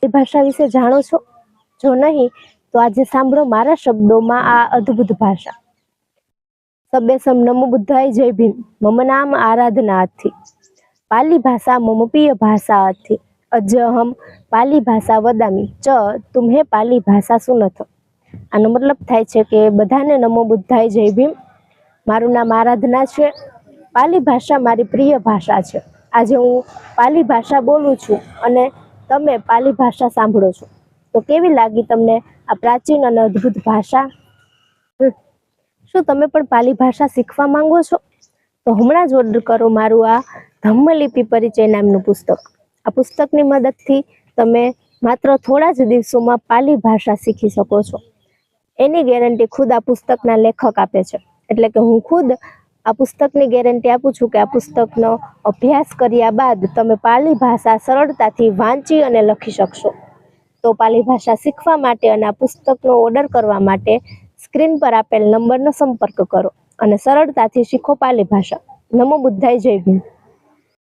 ભાષા વિશે જાણો છો? જો નહીં તો આજે સાંભળો મારા શબ્દોમાં આ અદ્ભુત ભાષા. સબેસમ નમો બુદ્ધાય જય ભીમ મમ નામ આરાધના અથી. પાલી ભાષા મમ પ્રિય ભાષા અથી. અજહમ પાલી ભાષા વદામી ચ તુમ્હે પાલી ભાષા સુનથ. આનો મતલબ થાય છે કે બધાને નમો બુદ્ધાય જય ભીમ. મારું નામ આરાધના છે. પાલી ભાષા મારી પ્રિય ભાષા છે. આજે હું પાલી ભાષા બોલું છું અને તમે પાલી ભાષા સાંભળો છો. તો કેવી લાગી તમને આ પ્રાચીન અને અદ્ભુત ભાષા? શું તમે પણ પાલી ભાષા શીખવા માંગો છો? તો હમણાં જ ઓર્ડર કરો મારું આ ધમ્મલિપિ પરિચય નામનું પુસ્તક. આ પુસ્તકની મદદથી તમે માત્ર થોડા જ દિવસોમાં પાલી ભાષા શીખી શકો છો. એની ગેરંટી ખુદ આ પુસ્તકના લેખક આપે છે. એટલે કે હું ખુદ આ પુસ્તકની ગેરંટી આપું છું કે આ પુસ્તકનો અભ્યાસ કર્યા બાદ તમે પાલી ભાષા સરળતાથી વાંચી અને લખી શકશો. તો પાલી ભાષા શીખવા માટે અને આ પુસ્તકનો ઓર્ડર કરવા માટે સ્ક્રીન પર આપેલ નંબરનો સંપર્ક કરો અને સરળતાથી શીખો પાલી ભાષા. નમો બુદ્ધાય જય ભીમ.